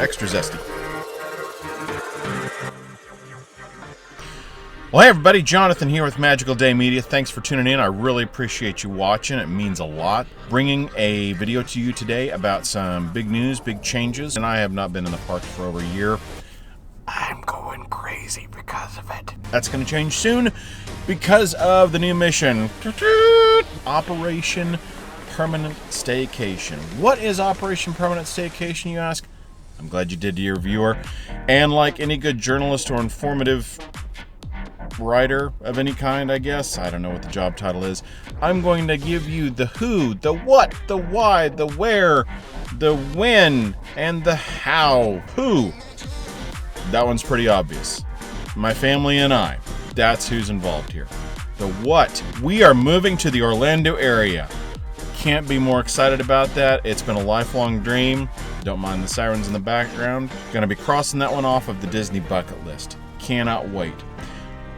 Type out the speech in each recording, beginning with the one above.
extra zesty. Well, hey everybody, Jonathan here with Magical Day Media. Thanks for tuning in. I really appreciate you watching. It means a lot. Bringing a video to you today about some big news, big changes. And I have not been in the park for over a year. I'm going crazy because of it. That's going to change soon because of the new mission. Operation Permanent Staycation. What is Operation Permanent Staycation, you ask? I'm glad you did to your viewer. And like any good journalist or informative writer of any kind, I guess, I don't know what the job title is, I'm going to give you the who, the what, the why, the where, the when, and the how. Who? That one's pretty obvious. My family and I. That's who's involved here. The what? We are moving to the Orlando area. Can't be more excited about that. It's been a lifelong dream. Don't mind the sirens in the background. Gonna be crossing that one off of the Disney bucket list. Cannot wait.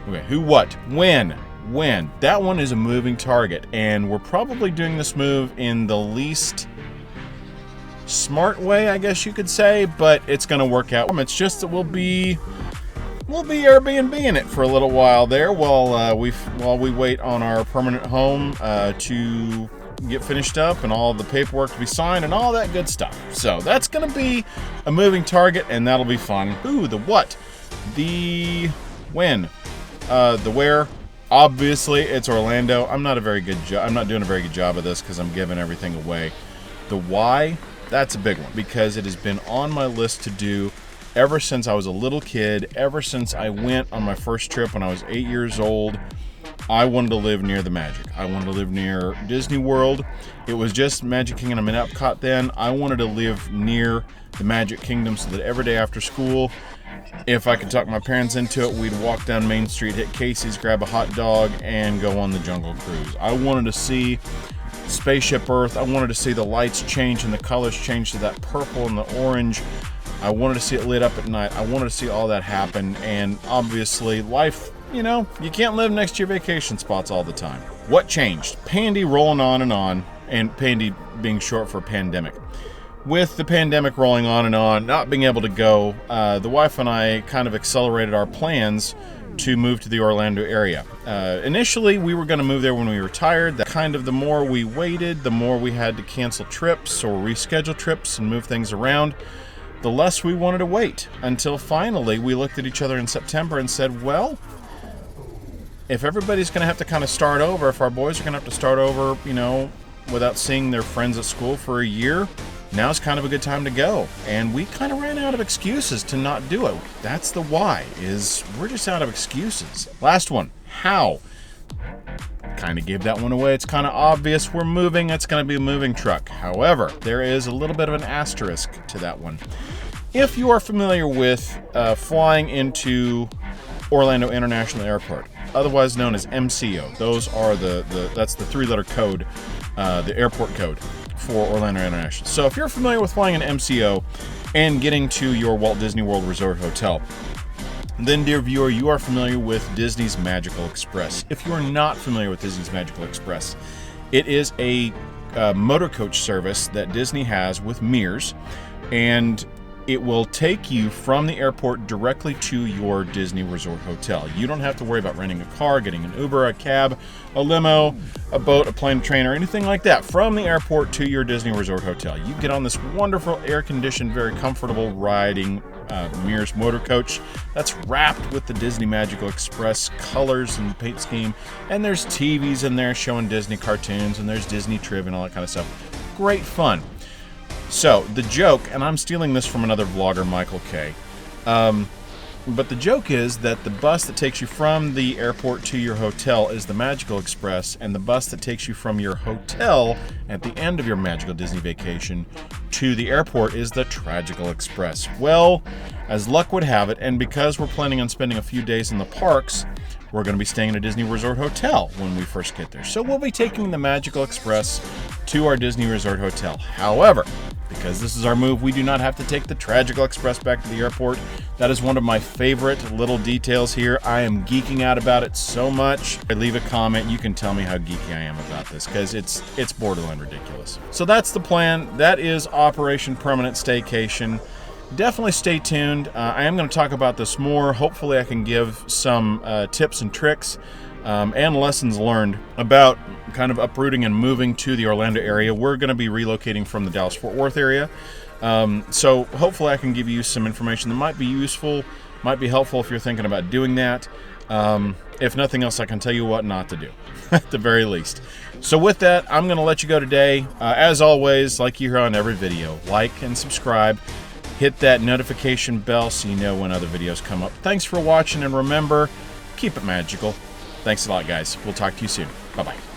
Okay, who, what, when? When? That one is a moving target, and we're probably doing this move in the least smart way, I guess you could say, but it's going to work out. It's just that we'll be Airbnb-ing it for a little while there while we wait on our permanent home to get finished up and all the paperwork to be signed and all that good stuff. So that's going to be a moving target, and that'll be fun. Who, the what, the when. The where, obviously, it's Orlando. I'm not doing a very good job of this because I'm giving everything away. The why, that's a big one because it has been on my list to do ever since I was a little kid. Ever since I went on my first trip when I was 8 years old, I wanted to live near the Magic. I wanted to live near Disney World. It was just Magic Kingdom and Epcot then. I wanted to live near the Magic Kingdom so that every day after school, if I could talk my parents into it, we'd walk down Main Street, hit Casey's, grab a hot dog, and go on the Jungle Cruise. I wanted to see Spaceship Earth. I wanted to see the lights change and the colors change to that purple and the orange. I wanted to see it lit up at night. I wanted to see all that happen. And obviously, life, you can't live next to your vacation spots all the time. What changed? Pandy rolling on, and Pandy being short for pandemic. With the pandemic rolling on, not being able to go, the wife and I kind of accelerated our plans to move to the Orlando area. Initially, we were going to move there when we retired. That kind of the more we waited, the more we had to cancel trips or reschedule trips and move things around, the less we wanted to wait. Until finally, we looked at each other in September and said, well, if everybody's going to have to kind of start over, if our boys are going to have to start over, without seeing their friends at school for a year, now's kind of a good time to go. And we kind of ran out of excuses to not do it. That's the why, is we're just out of excuses. Last one, how? Kind of gave that one away. It's kind of obvious. We're moving. It's going to be a moving truck. However, there is a little bit of an asterisk to that one. If you are familiar with flying into Orlando International Airport, otherwise known as MCO, those are that's the three-letter code, the airport code for Orlando International. So if you're familiar with flying an MCO and getting to your Walt Disney World Resort Hotel, then, dear viewer, you are familiar with Disney's Magical Express. If you are not familiar with Disney's Magical Express, it is a motor coach service that Disney has with Mears, and it will take you from the airport directly to your Disney Resort Hotel. You don't have to worry about renting a car, getting an Uber, a cab, a limo, a boat, a plane, a train, or anything like that. From the airport to your Disney Resort Hotel, you get on this wonderful, air-conditioned, very comfortable riding Mears motor coach that's wrapped with the Disney Magical Express colors and paint scheme. And there's TVs in there showing Disney cartoons, and there's Disney Trib and all that kind of stuff. Great fun. So, the joke, and I'm stealing this from another vlogger, Michael K., but the joke is that the bus that takes you from the airport to your hotel is the Magical Express, and the bus that takes you from your hotel at the end of your Magical Disney vacation to the airport is the Tragical Express. Well, as luck would have it, and because we're planning on spending a few days in the parks, we're going to be staying in a Disney Resort Hotel when we first get there. So we'll be taking the Magical Express to our Disney Resort Hotel. However, because this is our move, we do not have to take the Tragical Express back to the airport. That is one of my favorite little details here. I am geeking out about it so much. I leave a comment, you can tell me how geeky I am about this, because it's borderline ridiculous. So that's the plan. That is Operation Permanent Staycation. definitely stay tuned. I am going to talk about this more. Hopefully I can give some tips and tricks and lessons learned about kind of uprooting and moving to the Orlando area. We're going to be relocating from the Dallas-Fort Worth area. So hopefully I can give you some information that might be useful, might be helpful if you're thinking about doing that. If nothing else, I can tell you what not to do, at the very least. So with that, I'm going to let you go today. As always, like you hear on every video, like and subscribe. Hit that notification bell so you know when other videos come up. Thanks for watching, and remember, keep it magical. Thanks a lot, guys. We'll talk to you soon. Bye-bye.